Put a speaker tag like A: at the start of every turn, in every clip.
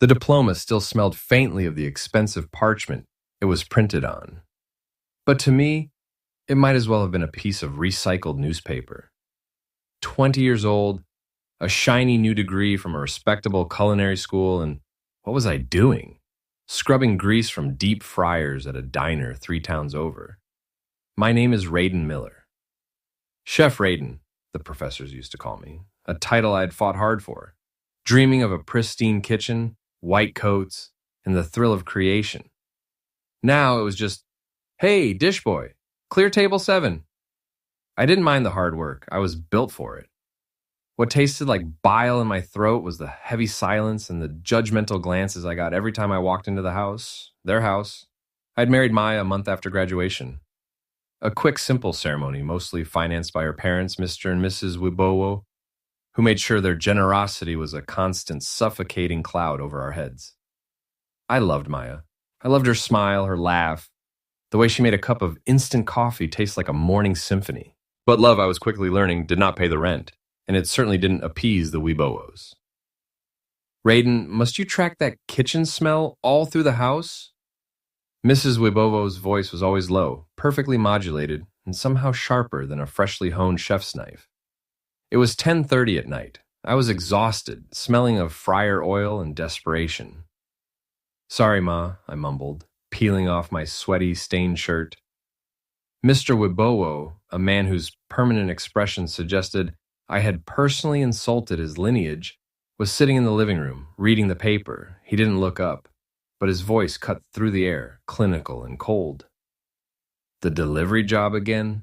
A: The diploma still smelled faintly of the expensive parchment it was printed on. But to me, it might as well have been a piece of recycled newspaper. 20 years old, a shiny new degree from a respectable culinary school, and what was I doing? Scrubbing grease from deep fryers at a diner 3 towns over. My name is Raiden Miller. Chef Raiden, the professors used to call me, a title I'd fought hard for, dreaming of a pristine kitchen, white coats, and the thrill of creation. Now it was just, hey, dish boy, clear table 7. I didn't mind the hard work. I was built for it. What tasted like bile in my throat was the heavy silence and the judgmental glances I got every time I walked into the house, their house. I'd married Maya a month after graduation. A quick, simple ceremony, mostly financed by her parents, Mr. and Mrs. Wibowo, who made sure their generosity was a constant, suffocating cloud over our heads. I loved Maya. I loved her smile, her laugh, the way she made a cup of instant coffee taste like a morning symphony. But love, I was quickly learning, did not pay the rent, and it certainly didn't appease the Wibowos. Raiden, must you track that kitchen smell all through the house? Mrs. Wibowo's voice was always low, perfectly modulated, and somehow sharper than a freshly honed chef's knife. It was 10:30 at night. I was exhausted, smelling of fryer oil and desperation. Sorry, Ma, I mumbled, peeling off my sweaty, stained shirt. Mr. Wibowo, a man whose permanent expression suggested I had personally insulted his lineage, was sitting in the living room, reading the paper. He didn't look up, but his voice cut through the air, clinical and cold. The delivery job again?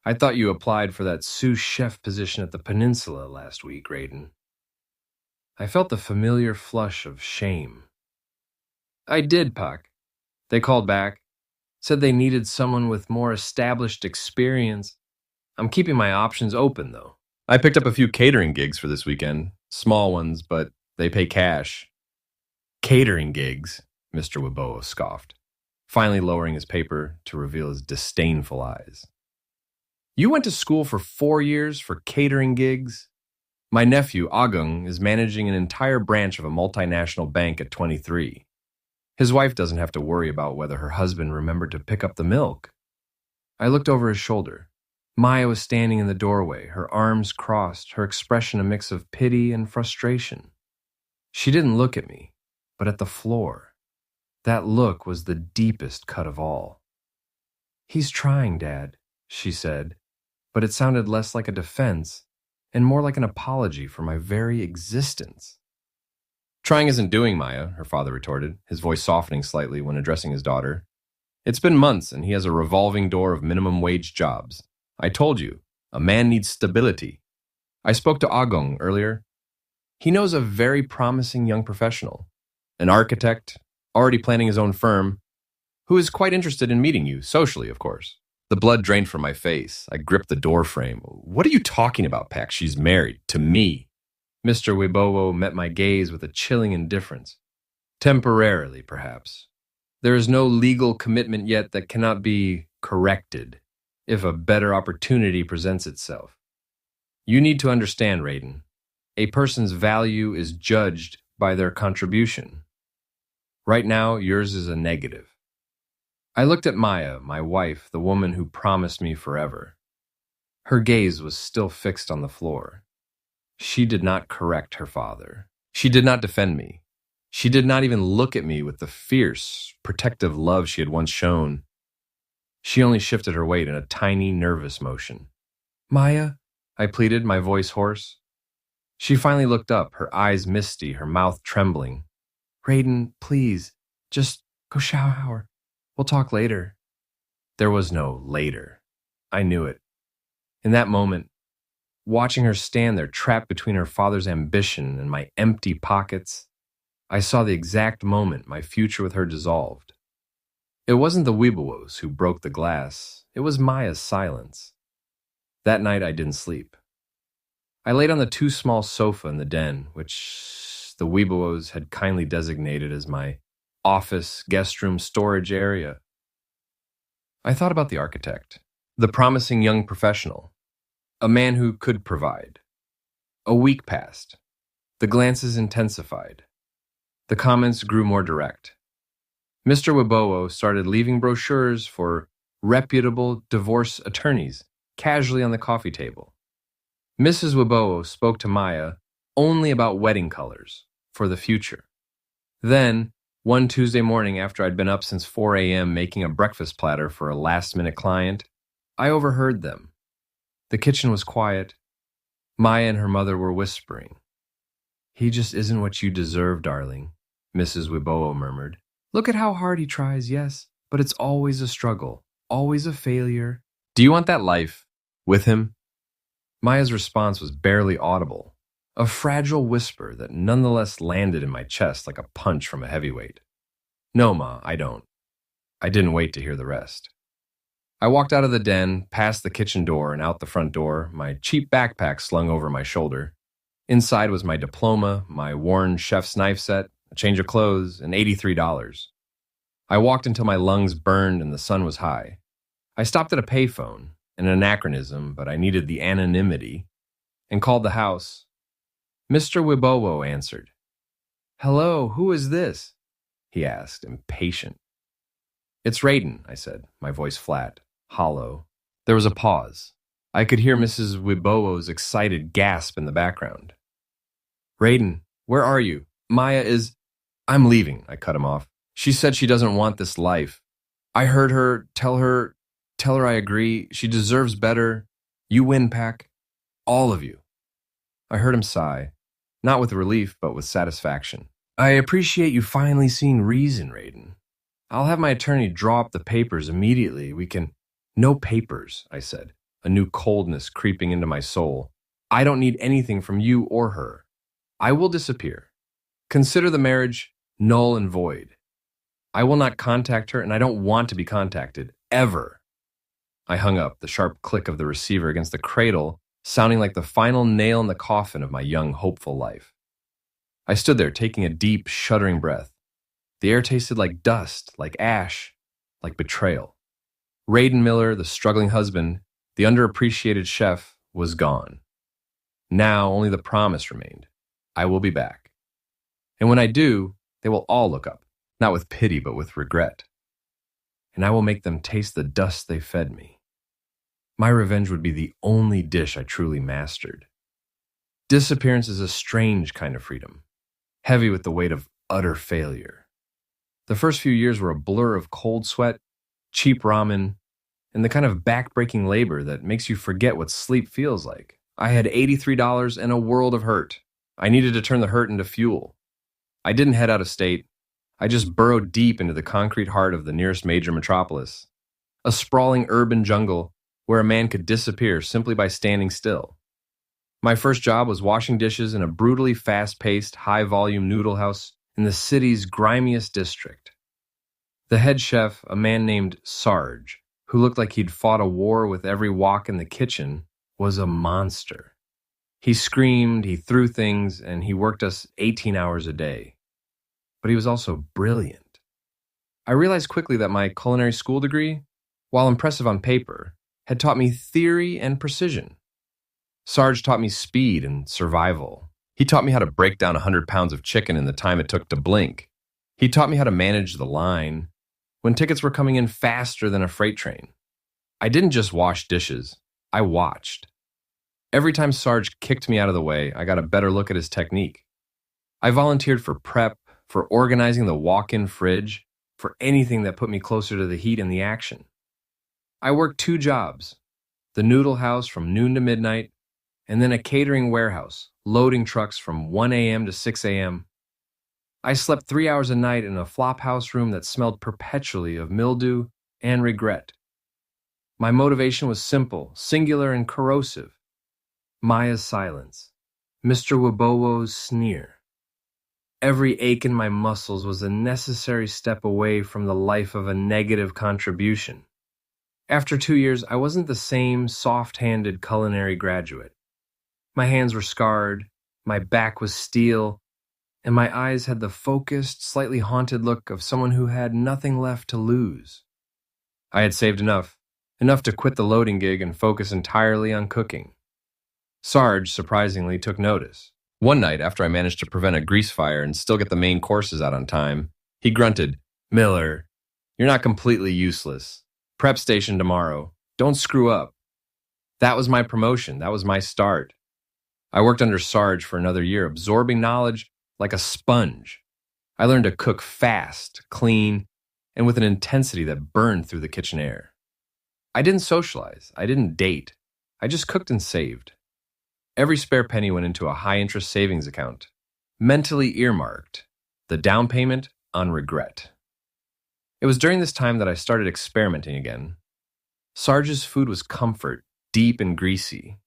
A: I thought you applied for that sous chef position at the Peninsula last week, Raiden. I felt the familiar flush of shame. I did, Puck. They called back, said they needed someone with more established experience. I'm keeping my options open, though. I picked up a few catering gigs for this weekend. Small ones, but they pay cash. Catering gigs, Mr. Wibowo scoffed, finally lowering his paper to reveal his disdainful eyes. You went to school for 4 years for catering gigs? My nephew, Agung, is managing an entire branch of a multinational bank at 23. His wife doesn't have to worry about whether her husband remembered to pick up the milk. I looked over his shoulder. Maya was standing in the doorway, her arms crossed, her expression a mix of pity and frustration. She didn't look at me, but at the floor. That look was the deepest cut of all. He's trying, Dad, she said, but it sounded less like a defense and more like an apology for my very existence. Trying isn't doing, Maya, her father retorted, his voice softening slightly when addressing his daughter. It's been months and he has a revolving door of minimum wage jobs. I told you, a man needs stability. I spoke to Agong earlier. He knows a very promising young professional, an architect, already planning his own firm, who is quite interested in meeting you, socially, of course. The blood drained from my face. I gripped the door frame. What are you talking about, Pax? She's married. To me. Mr. Wibowo met my gaze with a chilling indifference. Temporarily, perhaps. There is no legal commitment yet that cannot be corrected if a better opportunity presents itself. You need to understand, Raiden. A person's value is judged by their contribution. Right now, yours is a negative. I looked at Maya, my wife, the woman who promised me forever. Her gaze was still fixed on the floor. She did not correct her father. She did not defend me. She did not even look at me with the fierce, protective love she had once shown. She only shifted her weight in a tiny, nervous motion. Maya, I pleaded, my voice hoarse. She finally looked up, her eyes misty, her mouth trembling. Raiden, please, just go shower. We'll talk later. There was no later. I knew it. In that moment, watching her stand there trapped between her father's ambition and my empty pockets, I saw the exact moment my future with her dissolved. It wasn't the Wibowos who broke the glass. It was Maya's silence. That night I didn't sleep. I laid on the too small sofa in the den, which the Wibowos had kindly designated as my office, guest room, storage area. I thought about the architect, the promising young professional, a man who could provide. A week passed. The glances intensified. The comments grew more direct. Mr. Wibowo started leaving brochures for reputable divorce attorneys casually on the coffee table. Mrs. Wibowo spoke to Maya only about wedding colors for the future. Then, one Tuesday morning after I'd been up since 4 a.m. making a breakfast platter for a last-minute client, I overheard them. The kitchen was quiet. Maya and her mother were whispering. "He just isn't what you deserve, darling," Mrs. Wibowo murmured. "Look at how hard he tries, yes, but it's always a struggle, always a failure. Do you want that life with him?" Maya's response was barely audible, a fragile whisper that nonetheless landed in my chest like a punch from a heavyweight. "No, Ma, I don't." I didn't wait to hear the rest. I walked out of the den, past the kitchen door and out the front door, my cheap backpack slung over my shoulder. Inside was my diploma, my worn chef's knife set, a change of clothes, and $83. I walked until my lungs burned and the sun was high. I stopped at a payphone, an anachronism, but I needed the anonymity, and called the house. Mr. Wibowo answered. "Hello, who is this?" he asked, impatient. "It's Raiden," I said, my voice flat, hollow. There was a pause. I could hear Mrs. Wibowo's excited gasp in the background. "Raiden, where are you? Maya is—" "I'm leaving," I cut him off. "She said she doesn't want this life. I heard her, tell her I agree. She deserves better. You win, Pack. All of you." I heard him sigh, not with relief, but with satisfaction. "I appreciate you finally seeing reason, Raiden. I'll have my attorney draw up the papers immediately. We can—" "No papers," I said, a new coldness creeping into my soul. "I don't need anything from you or her. I will disappear. Consider the marriage null and void. I will not contact her, and I don't want to be contacted, ever." I hung up, the sharp click of the receiver against the cradle sounding like the final nail in the coffin of my young, hopeful life. I stood there, taking a deep, shuddering breath. The air tasted like dust, like ash, like betrayal. Raiden Miller, the struggling husband, the underappreciated chef, was gone. Now only the promise remained. I will be back. And when I do, they will all look up, not with pity, but with regret. And I will make them taste the dust they fed me. My revenge would be the only dish I truly mastered. Disappearance is a strange kind of freedom, heavy with the weight of utter failure. The first few years were a blur of cold sweat, cheap ramen, and the kind of back-breaking labor that makes you forget what sleep feels like. I had $83 and a world of hurt. I needed to turn the hurt into fuel. I didn't head out of state. I just burrowed deep into the concrete heart of the nearest major metropolis, a sprawling urban jungle where a man could disappear simply by standing still. My first job was washing dishes in a brutally fast-paced, high-volume noodle house in the city's grimiest district. The head chef, a man named Sarge, who looked like he'd fought a war with every wok in the kitchen, was a monster. He screamed, he threw things, and he worked us 18 hours a day. But he was also brilliant. I realized quickly that my culinary school degree, while impressive on paper, had taught me theory and precision. Sarge taught me speed and survival. He taught me how to break down 100 pounds of chicken in the time it took to blink. He taught me how to manage the line when tickets were coming in faster than a freight train. I didn't just wash dishes, I watched. Every time Sarge kicked me out of the way, I got a better look at his technique. I volunteered for prep, for organizing the walk-in fridge, for anything that put me closer to the heat and the action. I worked 2 jobs, the noodle house from noon to midnight, and then a catering warehouse, loading trucks from 1 a.m. to 6 a.m. I slept 3 hours a night in a flop house room that smelled perpetually of mildew and regret. My motivation was simple, singular, and corrosive. Maya's silence, Mr. Wibowo's sneer. Every ache in my muscles was a necessary step away from the life of a negative contribution. After 2 years, I wasn't the same soft-handed culinary graduate. My hands were scarred, my back was steel, and my eyes had the focused, slightly haunted look of someone who had nothing left to lose. I had saved enough to quit the loading gig and focus entirely on cooking. Sarge, surprisingly, took notice. One night, after I managed to prevent a grease fire and still get the main courses out on time, he grunted, "Miller, you're not completely useless. Prep station tomorrow. Don't screw up." That was my promotion. That was my start. I worked under Sarge for another year, absorbing knowledge like a sponge. I learned to cook fast, clean, and with an intensity that burned through the kitchen air. I didn't socialize. I didn't date. I just cooked and saved. Every spare penny went into a high-interest savings account, mentally earmarked, the down payment on regret. It was during this time that I started experimenting again. Sarge's food was comfort, deep and greasy.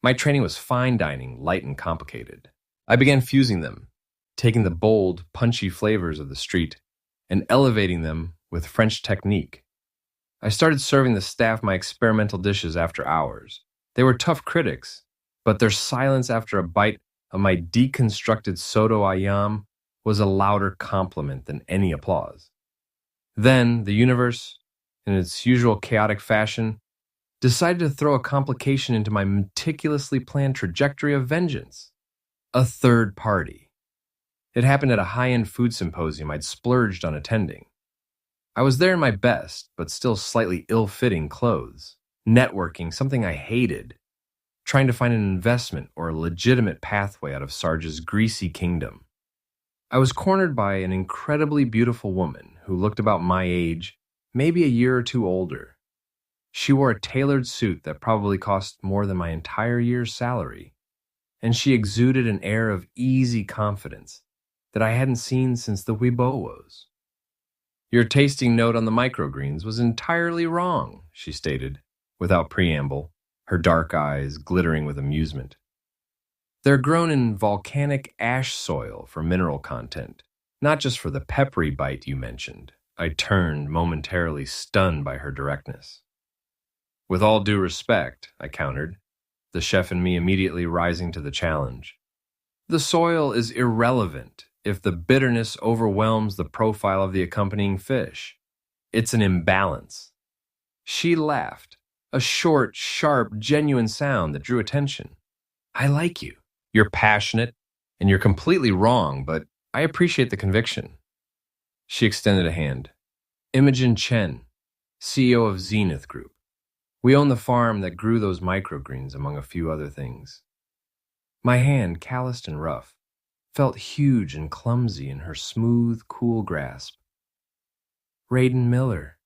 A: My training was fine dining, light and complicated. I began fusing them, taking the bold, punchy flavors of the street and elevating them with French technique. I started serving the staff my experimental dishes after hours. They were tough critics, but their silence after a bite of my deconstructed soto ayam was a louder compliment than any applause. Then the universe, in its usual chaotic fashion, decided to throw a complication into my meticulously planned trajectory of vengeance. A third party. It happened at a high-end food symposium I'd splurged on attending. I was there in my best, but still slightly ill-fitting clothes, networking, something I hated, trying to find an investment or a legitimate pathway out of Sarge's greasy kingdom. I was cornered by an incredibly beautiful woman who looked about my age, maybe a year or two older. She wore a tailored suit that probably cost more than my entire year's salary, and she exuded an air of easy confidence that I hadn't seen since the Wibowos. "Your tasting note on the microgreens was entirely wrong," she stated, without preamble, her dark eyes glittering with amusement. "They're grown in volcanic ash soil for mineral content, not just for the peppery bite you mentioned." I turned, momentarily stunned by her directness. "With all due respect," I countered, the chef in me immediately rising to the challenge. "The soil is irrelevant if the bitterness overwhelms the profile of the accompanying fish. It's an imbalance." She laughed, a short, sharp, genuine sound that drew attention. "I like you. You're passionate, and you're completely wrong, but I appreciate the conviction." She extended a hand. "Imogen Chen, CEO of Zenith Group. We own the farm that grew those microgreens, among a few other things." My hand, calloused and rough, felt huge and clumsy in her smooth, cool grasp. "Raiden Miller.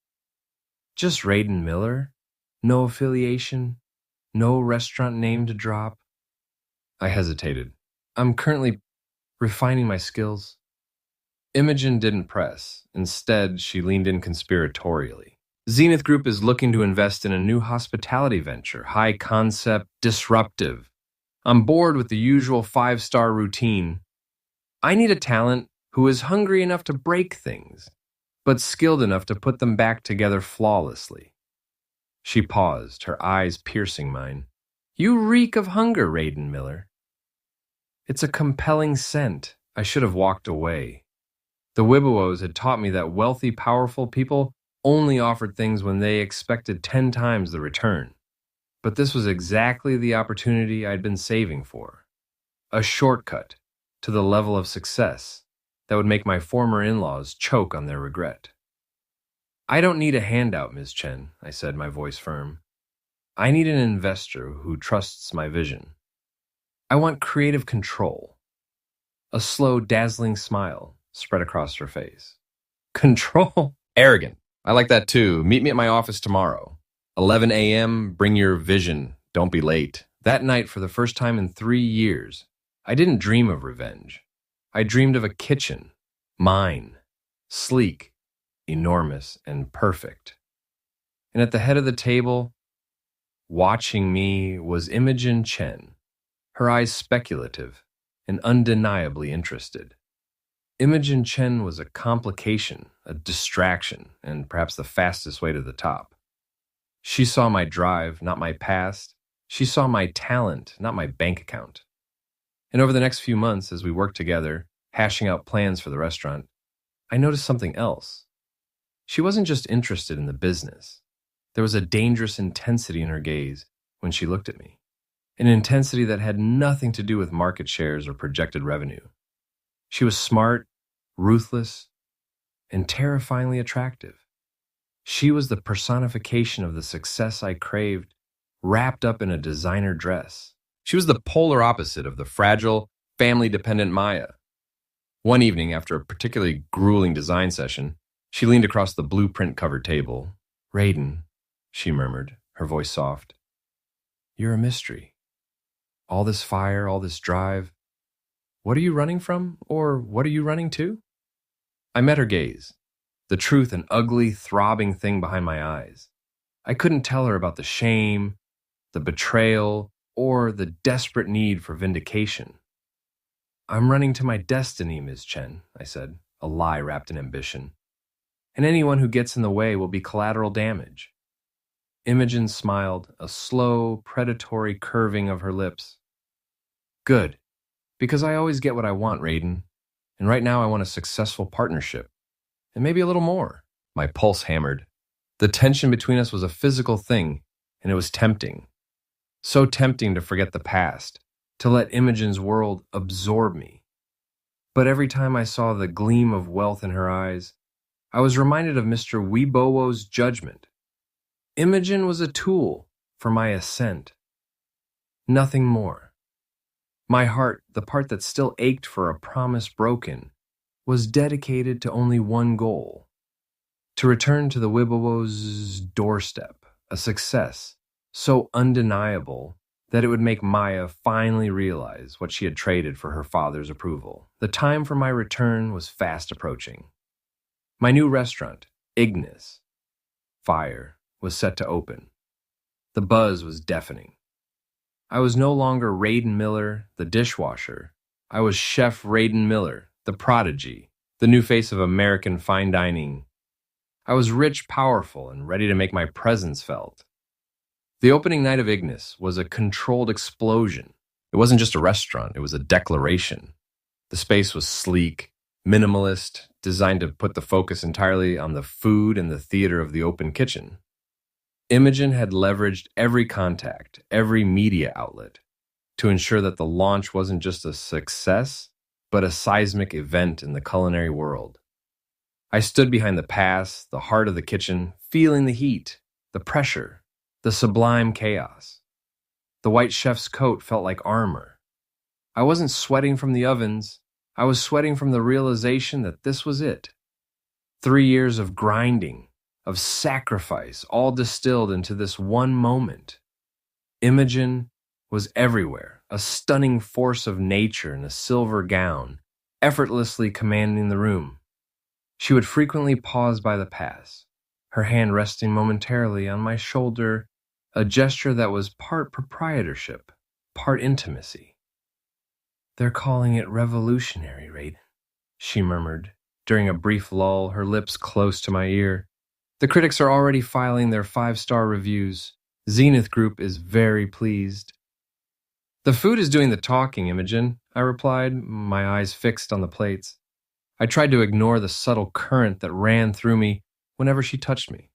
A: Just Raiden Miller? No affiliation? No restaurant name to drop?" I hesitated. "I'm currently refining my skills." Imogen didn't press. Instead, she leaned in conspiratorially. "Zenith Group is looking to invest in a new hospitality venture, high concept, disruptive. I'm bored with the usual 5-star routine. I need a talent who is hungry enough to break things, but skilled enough to put them back together flawlessly." She paused, her eyes piercing mine. "You reek of hunger, Raiden Miller." It's a compelling scent. I should have walked away. The Wibowos had taught me that wealthy, powerful people only offered things when they expected 10 times the return. But this was exactly the opportunity I'd been saving for. A shortcut to the level of success that would make my former in-laws choke on their regret. "I don't need a handout, Ms. Chen," I said, my voice firm. "I need an investor who trusts my vision. I want creative control." A slow, dazzling smile spread across her face. "Control? Arrogant. I like that too. Meet me at my office tomorrow. 11 a.m., bring your vision. Don't be late." That night, for the first time in 3 years, I didn't dream of revenge. I dreamed of a kitchen. Mine. Sleek, enormous, and perfect. And at the head of the table, watching me, was Imogen Chen, her eyes speculative and undeniably interested. Imogen Chen was a complication, a distraction, and perhaps the fastest way to the top. She saw my drive, not my past. She saw my talent, not my bank account. And over the next few months, as we worked together, hashing out plans for the restaurant, I noticed something else. She wasn't just interested in the business. There was a dangerous intensity in her gaze when she looked at me. an intensity that had nothing to do with market shares or projected revenue. She was smart, ruthless, and terrifyingly attractive. She was the personification of the success I craved, wrapped up in a designer dress. She was the polar opposite of the fragile, family-dependent Maya. One evening, after a particularly grueling design session, she leaned across the blueprint-covered table. "Raiden," she murmured, her voice soft. "You're a mystery. All this fire, all this drive. What are you running from, or what are you running to?" I met her gaze, the truth an ugly, throbbing thing behind my eyes. I couldn't tell her about the shame, the betrayal, or the desperate need for vindication. "I'm running to my destiny, Ms. Chen," I said, a lie wrapped in ambition. "And anyone who gets in the way will be collateral damage." Imogen smiled, a slow, predatory curving of her lips. "Good, because I always get what I want, Raiden. And right now I want a successful partnership. And maybe a little more." My pulse hammered. The tension between us was a physical thing, and it was tempting. So tempting to forget the past, to let Imogen's world absorb me. But every time I saw the gleam of wealth in her eyes, I was reminded of Mr. Weibowo's judgment. Imogen was a tool for my ascent. Nothing more. My heart, the part that still ached for a promise broken, was dedicated to only one goal: to return to the Weibowo's doorstep, a success so undeniable that it would make Maya finally realize what she had traded for her father's approval. The time for my return was fast approaching. My new restaurant, Ignis Fire, was set to open. The buzz was deafening. I was no longer Raiden Miller, the dishwasher. I was Chef Raiden Miller, the prodigy, the new face of American fine dining. I was rich, powerful, and ready to make my presence felt. The opening night of Ignis was a controlled explosion. It wasn't just a restaurant, it was a declaration. The space was sleek, minimalist, designed to put the focus entirely on the food and the theater of the open kitchen. Imogen had leveraged every contact, every media outlet, to ensure that the launch wasn't just a success, but a seismic event in the culinary world. I stood behind the pass, the heart of the kitchen, feeling the heat, the pressure, the sublime chaos. The white chef's coat felt like armor. I wasn't sweating from the ovens. I was sweating from the realization that this was it. 3 years of grinding, of sacrifice, all distilled into this one moment. Imogen was everywhere, a stunning force of nature in a silver gown, effortlessly commanding the room. She would frequently pause by the pass, her hand resting momentarily on my shoulder, a gesture that was part proprietorship, part intimacy. "They're calling it revolutionary, Raiden," she murmured, during a brief lull, her lips close to my ear. "The critics are already filing their 5-star reviews. Zenith Group is very pleased." "The food is doing the talking, Imogen," I replied, my eyes fixed on the plates. I tried to ignore the subtle current that ran through me whenever she touched me.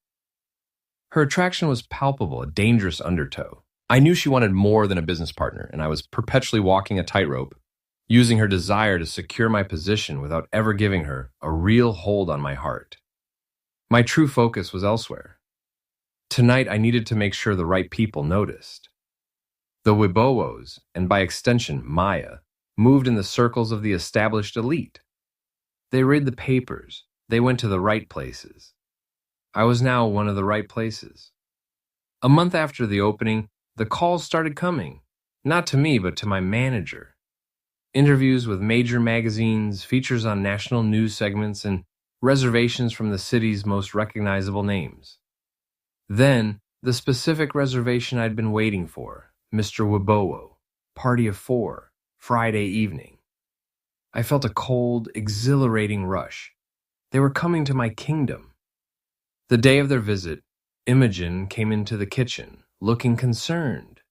A: Her attraction was palpable, a dangerous undertow. I knew she wanted more than a business partner, and I was perpetually walking a tightrope, using her desire to secure my position without ever giving her a real hold on my heart. My true focus was elsewhere. Tonight I needed to make sure the right people noticed. The Weibowos, and by extension Maya, moved in the circles of the established elite. They read the papers. They went to the right places. I was now one of the right places. A month after the opening, the calls started coming, not to me, but to my manager. Interviews with major magazines, features on national news segments, and reservations from the city's most recognizable names. Then, the specific reservation I'd been waiting for, Mr. Weibowo, party of 4, Friday evening. I felt a cold, exhilarating rush. They were coming to my kingdom. The day of their visit, Imogen came into the kitchen, looking concerned.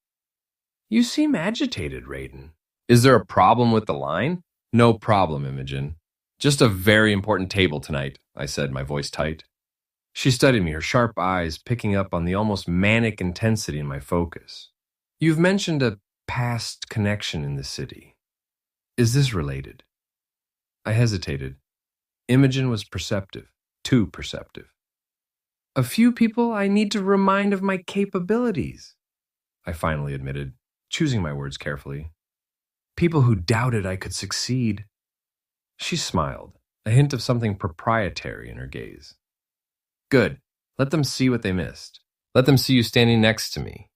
A: "You seem agitated, Raiden. Is there a problem with the line?" "No problem, Imogen. Just a very important table tonight," I said, my voice tight. She studied me, her sharp eyes picking up on the almost manic intensity in my focus. "You've mentioned a past connection in the city. Is this related? I hesitated. Imogen was perceptive, too perceptive. A few people I need to remind of my capabilities, I finally admitted, choosing my words carefully. People who doubted I could succeed. She smiled, a hint of something proprietary in her gaze. Good. Let them see what they missed. Let them see you standing next to me.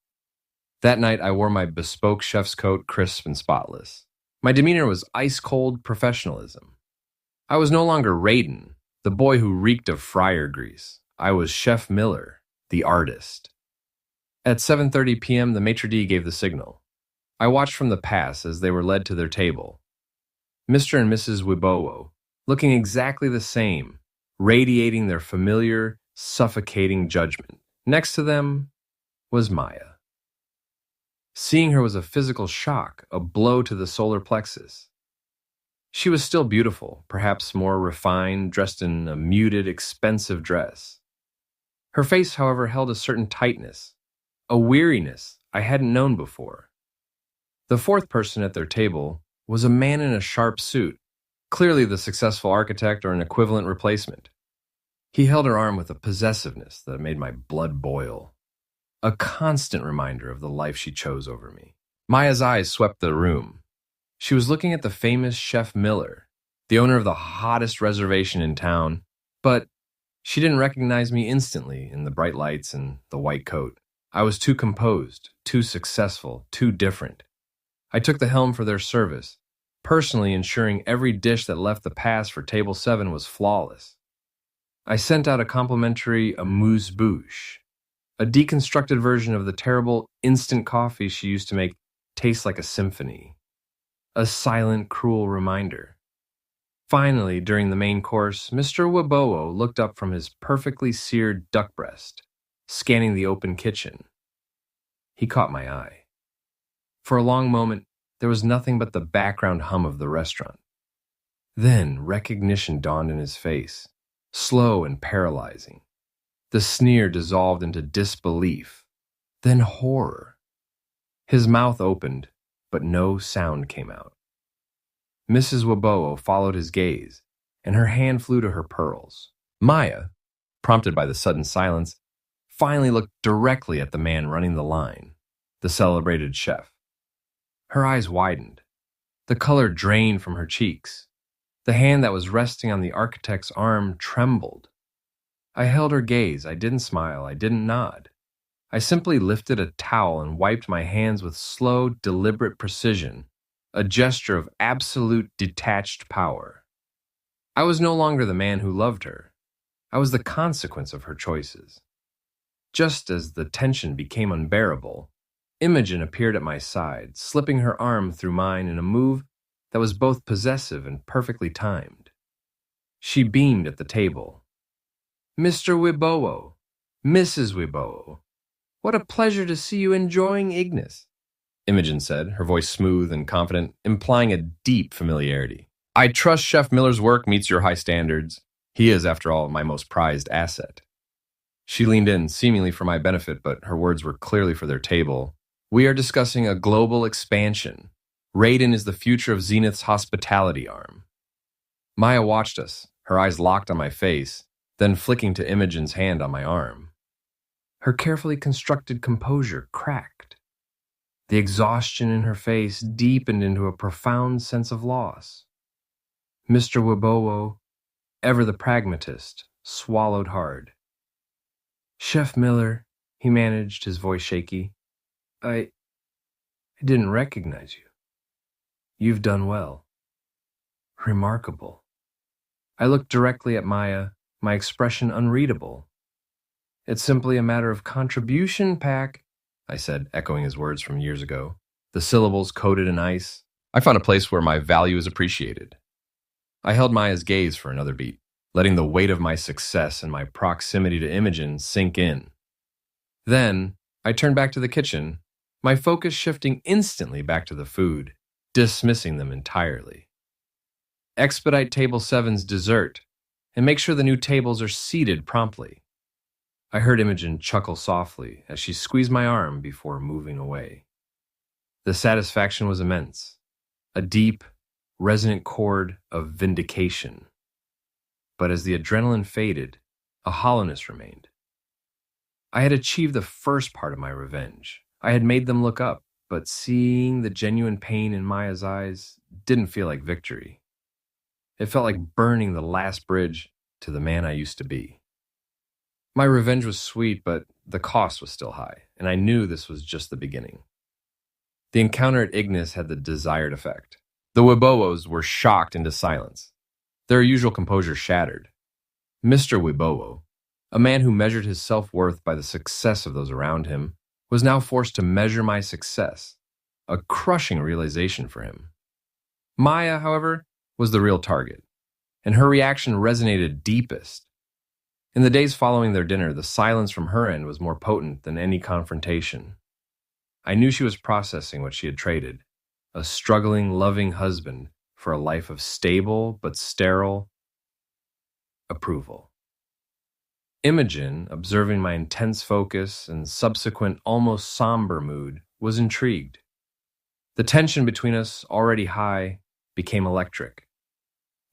A: That night, I wore my bespoke chef's coat, crisp and spotless. My demeanor was ice-cold professionalism. I was no longer Raiden, the boy who reeked of fryer grease. I was Chef Miller, the artist. At 7:30 p.m., the maitre d' gave the signal. I watched from the pass as they were led to their table. Mr. and Mrs. Wibowo, looking exactly the same, radiating their familiar, suffocating judgment. Next to them was Maya. Seeing her was a physical shock, a blow to the solar plexus. She was still beautiful, perhaps more refined, dressed in a muted, expensive dress. Her face, however, held a certain tightness, a weariness I hadn't known before. The fourth person at their table was a man in a sharp suit, clearly the successful architect or an equivalent replacement. He held her arm with a possessiveness that made my blood boil, a constant reminder of the life she chose over me. Maya's eyes swept the room. She was looking at the famous Chef Miller, the owner of the hottest reservation in town, but she didn't recognize me instantly in the bright lights and the white coat. I was too composed, too successful, too different. I took the helm for their service, personally ensuring every dish that left the pass for table 7 was flawless. I sent out a complimentary amuse-bouche, a deconstructed version of the terrible instant coffee she used to make taste like a symphony. A silent, cruel reminder. Finally, during the main course, Mr. Wibowo looked up from his perfectly seared duck breast, scanning the open kitchen. He caught my eye. For a long moment, there was nothing but the background hum of the restaurant. Then recognition dawned in his face, slow and paralyzing. The sneer dissolved into disbelief, then horror. His mouth opened, but no sound came out. Mrs. Wibowo followed his gaze, and her hand flew to her pearls. Maya, prompted by the sudden silence, finally looked directly at the man running the line, the celebrated chef. Her eyes widened. The color drained from her cheeks. The hand that was resting on the architect's arm trembled. I held her gaze. I didn't smile. I didn't nod. I simply lifted a towel and wiped my hands with slow, deliberate precision, a gesture of absolute detached power. I was no longer the man who loved her. I was the consequence of her choices. Just as the tension became unbearable, Imogen appeared at my side, slipping her arm through mine in a move that was both possessive and perfectly timed. She beamed at the table. "Mr. Wibowo, Mrs. Wibowo, what a pleasure to see you enjoying Ignis," Imogen said, her voice smooth and confident, implying a deep familiarity. "I trust Chef Miller's work meets your high standards. He is, after all, my most prized asset." She leaned in, seemingly for my benefit, but her words were clearly for their table. "We are discussing a global expansion. Raiden is the future of Zenith's hospitality arm." Maya watched us, her eyes locked on my face, then flicking to Imogen's hand on my arm. Her carefully constructed composure cracked. The exhaustion in her face deepened into a profound sense of loss. Mr. Wibowo, ever the pragmatist, swallowed hard. "Chef Miller," he managed, his voice shaky, I didn't recognize you. You've done well. Remarkable." I looked directly at Maya, my expression unreadable. "It's simply a matter of contribution, Pack," I said, echoing his words from years ago, the syllables coated in ice. I found a place where my value is appreciated. I held Maya's gaze for another beat, letting the weight of my success and my proximity to Imogen sink in. Then, I turned back to the kitchen, my focus shifting instantly back to the food, dismissing them entirely. Expedite Table 7's dessert, and make sure the new tables are seated promptly. I heard Imogen chuckle softly as she squeezed my arm before moving away. The satisfaction was immense, a deep, resonant chord of vindication. But as the adrenaline faded, a hollowness remained. I had achieved the first part of my revenge. I had made them look up, but seeing the genuine pain in Maya's eyes didn't feel like victory. It felt like burning the last bridge to the man I used to be. My revenge was sweet, but the cost was still high, and I knew this was just the beginning. The encounter at Ignis had the desired effect. The Wibowos were shocked into silence. Their usual composure shattered. Mr. Wibowo, a man who measured his self-worth by the success of those around him, was now forced to measure my success, a crushing realization for him. Maya, however, was the real target, and her reaction resonated deepest. In the days following their dinner, the silence from her end was more potent than any confrontation. I knew she was processing what she had traded, a struggling, loving husband for a life of stable but sterile approval. Imogen, observing my intense focus and subsequent almost somber mood, was intrigued. The tension between us, already high, became electric.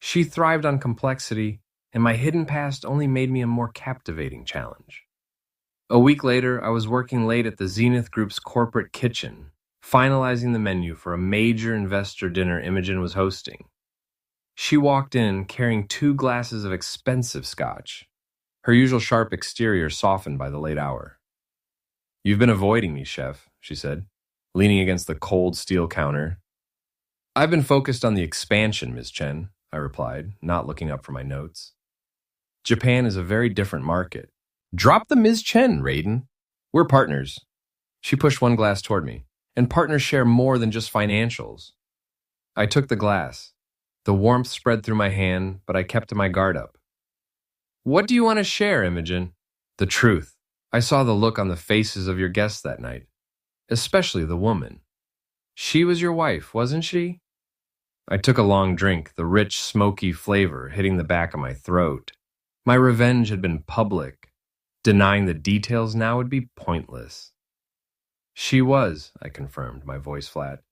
A: She thrived on complexity, and my hidden past only made me a more captivating challenge. A week later, I was working late at the Zenith Group's corporate kitchen, finalizing the menu for a major investor dinner Imogen was hosting. She walked in carrying 2 glasses of expensive scotch, her usual sharp exterior softened by the late hour. "You've been avoiding me, chef," she said, leaning against the cold steel counter. "I've been focused on the expansion, Ms. Chen," I replied, not looking up from my notes. "Japan is a very different market." "Drop the Ms. Chen, Raiden. We're partners." She pushed one glass toward me, and partners share more than just financials. I took the glass. The warmth spread through my hand, but I kept my guard up. "What do you want to share, Imogen?" "The truth. I saw the look on the faces of your guests that night, especially the woman. She was your wife, wasn't she?" I took a long drink, the rich, smoky flavor hitting the back of my throat. My revenge had been public. Denying the details now would be pointless. "She was," I confirmed, my voice flat.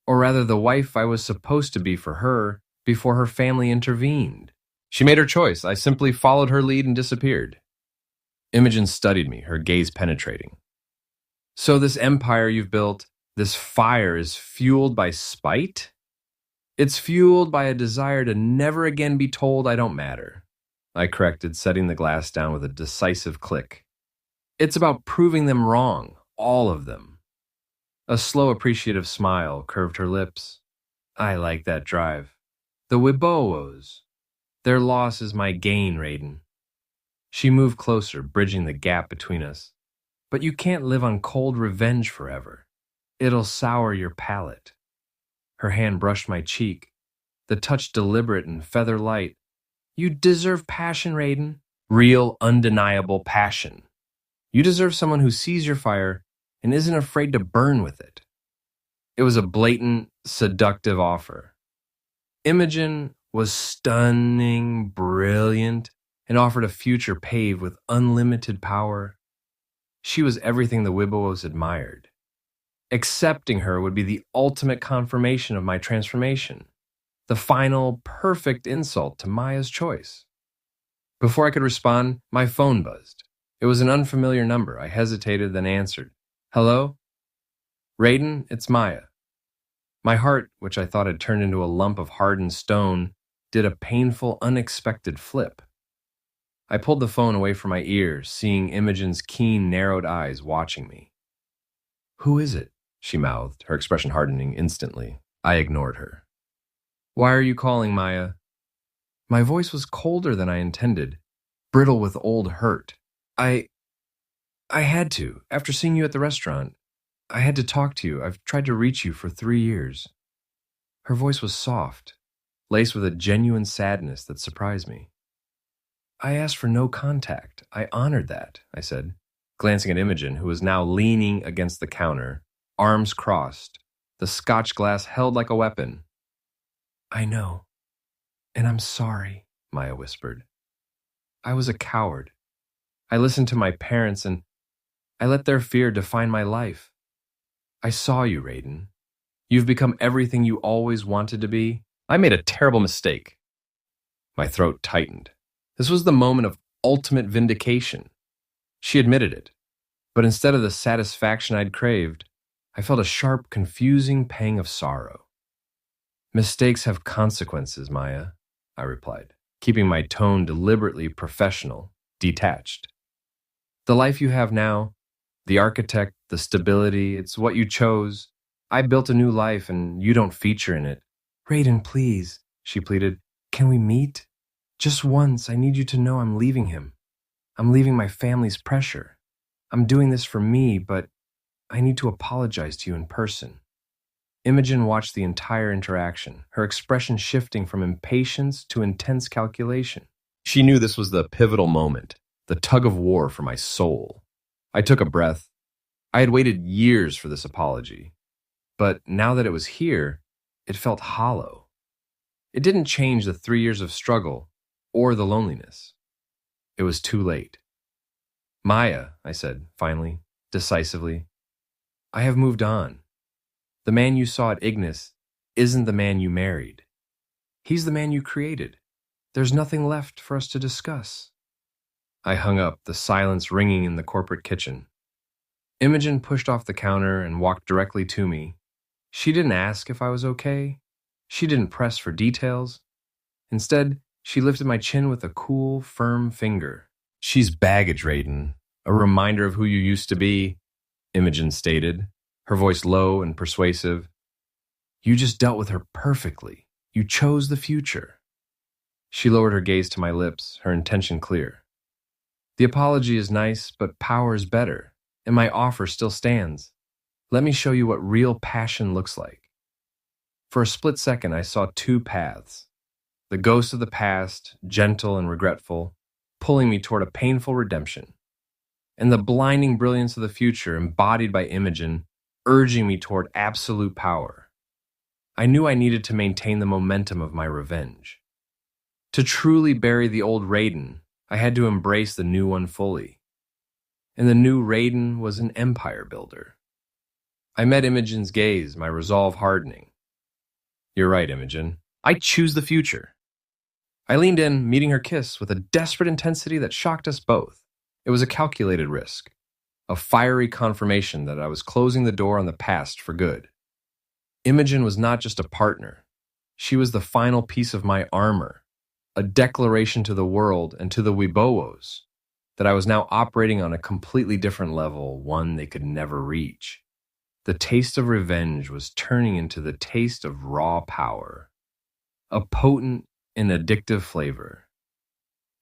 A: "Or rather, the wife I was supposed to be for her before her family intervened. She made her choice. I simply followed her lead and disappeared." Imogen studied me, her gaze penetrating. "So this empire you've built, this fire, is fueled by spite?" "It's fueled by a desire to never again be told I don't matter," I corrected, setting the glass down with a decisive click. "It's about proving them wrong, all of them." A slow, appreciative smile curved her lips. "I like that drive. The Wibowos. Their loss is my gain, Raiden." She moved closer, bridging the gap between us. "But you can't live on cold revenge forever. It'll sour your palate." Her hand brushed my cheek, the touch deliberate and feather light. "You deserve passion, Raiden. Real, undeniable passion. You deserve someone who sees your fire and isn't afraid to burn with it." It was a blatant, seductive offer. Imogen was stunning, brilliant, and offered a future paved with unlimited power. She was everything the Wibowos admired. Accepting her would be the ultimate confirmation of my transformation, the final, perfect insult to Maya's choice. Before I could respond, my phone buzzed. It was an unfamiliar number. I hesitated, then answered. "Hello? Raiden, it's Maya." My heart, which I thought had turned into a lump of hardened stone, did a painful, unexpected flip. I pulled the phone away from my ear, seeing Imogen's keen, narrowed eyes watching me. "Who is it?" she mouthed, her expression hardening instantly. I ignored her. "Why are you calling, Maya?" My voice was colder than I intended, brittle with old hurt. I had to. After seeing you at the restaurant, I had to talk to you. I've tried to reach you for 3 years. Her voice was soft, laced with a genuine sadness that surprised me. "I asked for no contact. I honored that," I said, glancing at Imogen, who was now leaning against the counter, arms crossed, the scotch glass held like a weapon. "I know, and I'm sorry," Maya whispered. "I was a coward. I listened to my parents, and I let their fear define my life. I saw you, Raiden. You've become everything you always wanted to be. I made a terrible mistake. My throat tightened. This was the moment of ultimate vindication. She admitted it, but instead of the satisfaction I'd craved, I felt a sharp, confusing pang of sorrow. Mistakes have consequences, Maya, I replied, keeping my tone deliberately professional, detached. The life you have now, the architect, the stability, it's what you chose. I built a new life and you don't feature in it. Raiden, please, she pleaded. Can we meet? Just once, I need you to know I'm leaving him. I'm leaving my family's pressure. I'm doing this for me, but I need to apologize to you in person. Imogen watched the entire interaction, her expression shifting from impatience to intense calculation. She knew this was the pivotal moment, the tug of war for my soul. I took a breath. I had waited years for this apology, but now that it was here, it felt hollow. It didn't change the 3 years of struggle or the loneliness. It was too late. Maya, I said, finally, decisively, I have moved on. The man you saw at Ignis isn't the man you married. He's the man you created. There's nothing left for us to discuss. I hung up, the silence ringing in the corporate kitchen. Imogen pushed off the counter and walked directly to me. She didn't ask if I was okay. She didn't press for details. Instead, she lifted my chin with a cool, firm finger. She's baggage, Raiden. A reminder of who you used to be, Imogen stated, her voice low and persuasive. You just dealt with her perfectly. You chose the future. She lowered her gaze to my lips, her intention clear. The apology is nice, but power is better, and my offer still stands. Let me show you what real passion looks like. For a split second, I saw two paths. The ghost of the past, gentle and regretful, pulling me toward a painful redemption, and the blinding brilliance of the future embodied by Imogen, urging me toward absolute power. I knew I needed to maintain the momentum of my revenge. To truly bury the old Raiden, I had to embrace the new one fully. And the new Raiden was an empire builder. I met Imogen's gaze, my resolve hardening. You're right, Imogen. I choose the future. I leaned in, meeting her kiss with a desperate intensity that shocked us both. It was a calculated risk, a fiery confirmation that I was closing the door on the past for good. Imogen was not just a partner. She was the final piece of my armor, a declaration to the world and to the Wibowos that I was now operating on a completely different level, one they could never reach. The taste of revenge was turning into the taste of raw power, a potent and addictive flavor.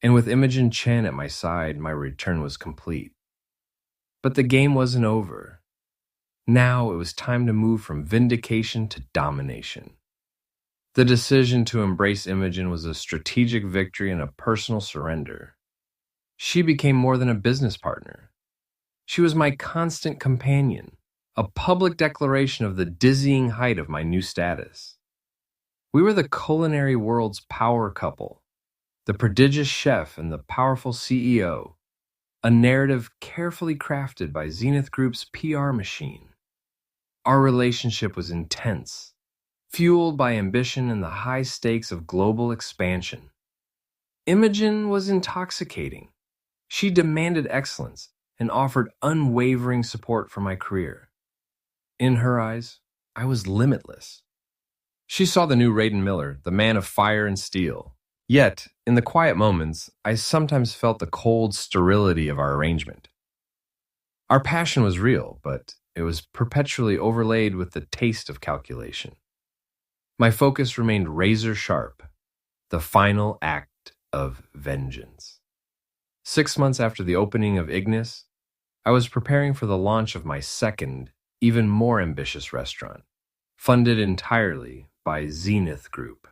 A: And with Imogen Chen at my side, my return was complete. But the game wasn't over. Now it was time to move from vindication to domination. The decision to embrace Imogen was a strategic victory and a personal surrender. She became more than a business partner. She was my constant companion, a public declaration of the dizzying height of my new status. We were the culinary world's power couple, the prodigious chef and the powerful CEO, a narrative carefully crafted by Zenith Group's PR machine. Our relationship was intense, fueled by ambition and the high stakes of global expansion. Imogen was intoxicating. She demanded excellence and offered unwavering support for my career. In her eyes, I was limitless. She saw the new Raiden Miller, the man of fire and steel. Yet, in the quiet moments, I sometimes felt the cold sterility of our arrangement. Our passion was real, but it was perpetually overlaid with the taste of calculation. My focus remained razor sharp, the final act of vengeance. 6 months after the opening of Ignis, I was preparing for the launch of my second, even more ambitious restaurant, funded entirely by Zenith Group.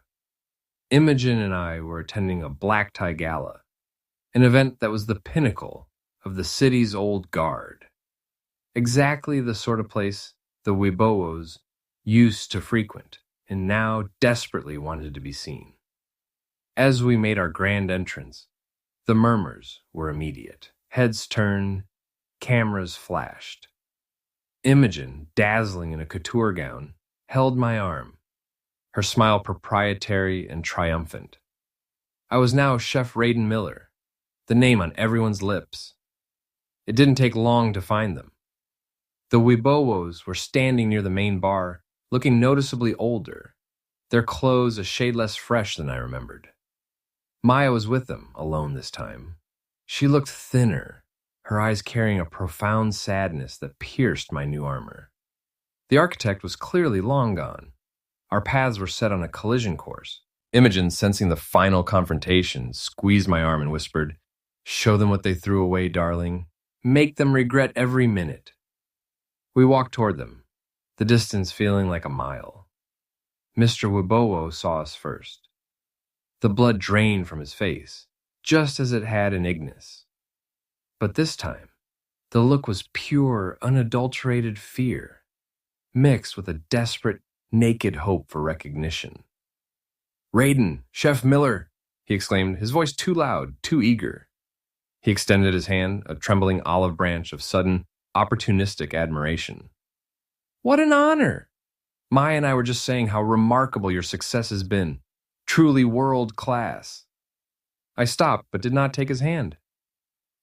A: Imogen and I were attending a black tie gala, an event that was the pinnacle of the city's old guard. Exactly the sort of place the Wibowos used to frequent and now desperately wanted to be seen. As we made our grand entrance, the murmurs were immediate. Heads turned, cameras flashed. Imogen, dazzling in a couture gown, held my arm, her smile proprietary and triumphant. I was now Chef Raiden Miller, the name on everyone's lips. It didn't take long to find them. The Wibowos were standing near the main bar, looking noticeably older, their clothes a shade less fresh than I remembered. Maya was with them, alone this time. She looked thinner, her eyes carrying a profound sadness that pierced my new armor. The architect was clearly long gone. Our paths were set on a collision course. Imogen, sensing the final confrontation, squeezed my arm and whispered, "Show them what they threw away, darling. Make them regret every minute." We walked toward them, the distance feeling like a mile. Mr. Wibowo saw us first. The blood drained from his face, just as it had in Ignis. But this time, the look was pure, unadulterated fear, mixed with a desperate, naked hope for recognition. "Raiden, Chef Miller," he exclaimed, his voice too loud, too eager. He extended his hand, a trembling olive branch of sudden, opportunistic admiration. "What an honor! Maya and I were just saying how remarkable your success has been. Truly world class." I stopped, but did not take his hand.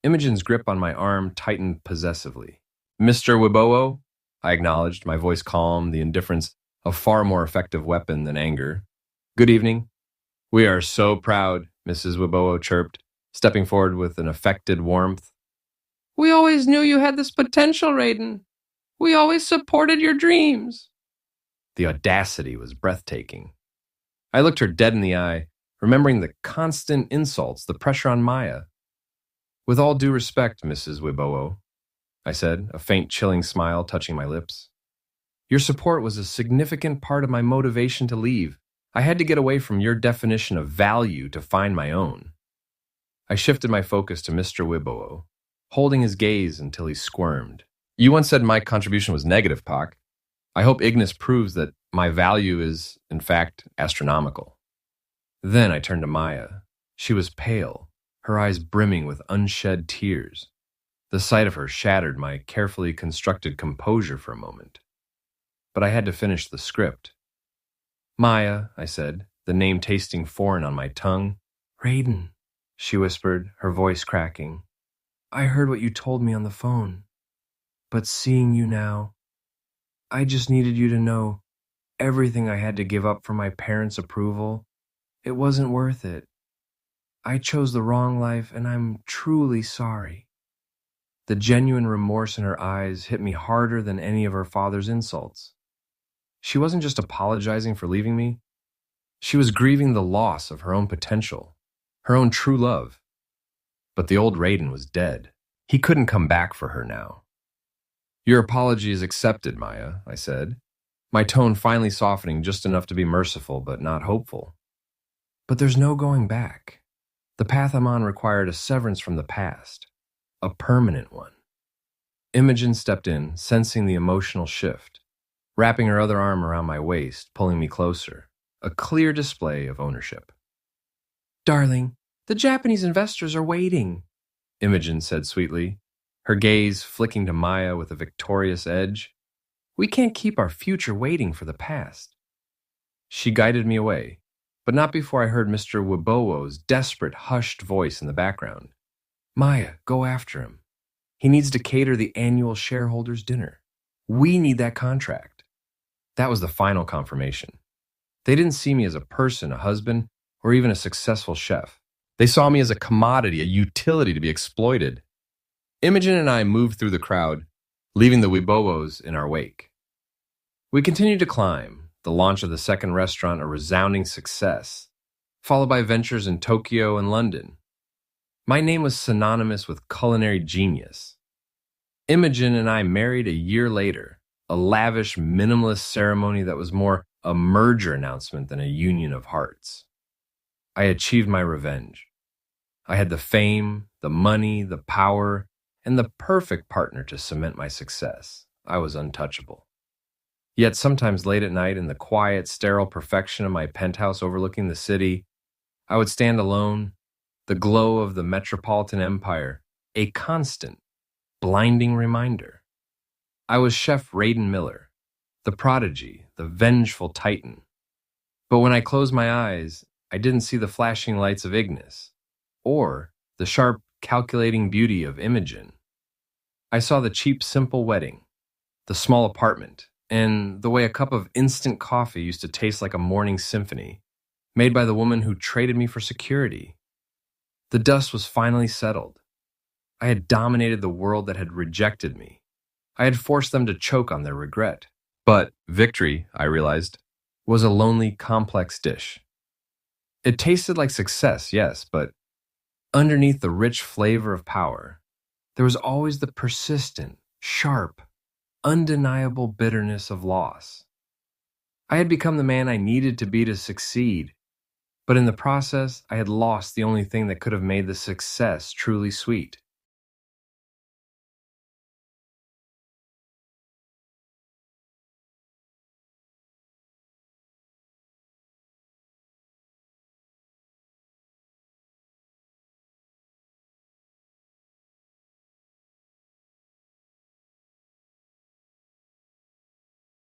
A: Imogen's grip on my arm tightened possessively. "Mr. Wibowo," I acknowledged, my voice calm, the indifference a far more effective weapon than anger. "Good evening." "We are so proud," Mrs. Wibowo chirped, stepping forward with an affected warmth. "We always knew you had this potential, Raiden. We always supported your dreams." The audacity was breathtaking. I looked her dead in the eye, remembering the constant insults, the pressure on Maya. "With all due respect, Mrs. Wibowo," I said, a faint chilling smile touching my lips. "Your support was a significant part of my motivation to leave. I had to get away from your definition of value to find my own." I shifted my focus to Mr. Wibowo, holding his gaze until he squirmed. "You once said my contribution was negative, Pac. I hope Ignis proves that my value is, in fact, astronomical." Then I turned to Maya. She was pale, her eyes brimming with unshed tears. The sight of her shattered my carefully constructed composure for a moment. But I had to finish the script. "Maya," I said, the name tasting foreign on my tongue. "Raiden," she whispered, her voice cracking. "I heard what you told me on the phone. But seeing you now, I just needed you to know everything I had to give up for my parents' approval. It wasn't worth it. I chose the wrong life, and I'm truly sorry." The genuine remorse in her eyes hit me harder than any of her father's insults. She wasn't just apologizing for leaving me. She was grieving the loss of her own potential, her own true love. But the old Raiden was dead. He couldn't come back for her now. "Your apology is accepted, Maya," I said, my tone finally softening just enough to be merciful but not hopeful. "But there's no going back. The path I'm on required a severance from the past, a permanent one." Imogen stepped in, sensing the emotional shift, wrapping her other arm around my waist, pulling me closer, a clear display of ownership. "Darling, the Japanese investors are waiting," Imogen said sweetly, her gaze flicking to Maya with a victorious edge. "We can't keep our future waiting for the past." She guided me away, but not before I heard Mr. Wibowo's desperate, hushed voice in the background. "Maya, go after him. He needs to cater the annual shareholders' dinner. We need that contract." That was the final confirmation. They didn't see me as a person, a husband, or even a successful chef. They saw me as a commodity, a utility to be exploited. Imogen and I moved through the crowd, leaving the Wibowos in our wake. We continued to climb, the launch of the second restaurant a resounding success, followed by ventures in Tokyo and London. My name was synonymous with culinary genius. Imogen and I married a year later, a lavish, minimalist ceremony that was more a merger announcement than a union of hearts. I achieved my revenge. I had the fame, the money, the power, and the perfect partner to cement my success. I was untouchable. Yet sometimes late at night in the quiet, sterile perfection of my penthouse overlooking the city, I would stand alone, the glow of the metropolitan empire, a constant, blinding reminder. I was Chef Raiden Miller, the prodigy, the vengeful titan. But when I closed my eyes, I didn't see the flashing lights of Ignis, or the sharp, calculating beauty of Imogen. I saw the cheap, simple wedding, the small apartment, and the way a cup of instant coffee used to taste like a morning symphony, made by the woman who traded me for security. The dust was finally settled. I had dominated the world that had rejected me. I had forced them to choke on their regret. But victory, I realized, was a lonely, complex dish. It tasted like success, yes, but underneath the rich flavor of power, there was always the persistent, sharp, undeniable bitterness of loss. I had become the man I needed to be to succeed, but in the process, I had lost the only thing that could have made the success truly sweet.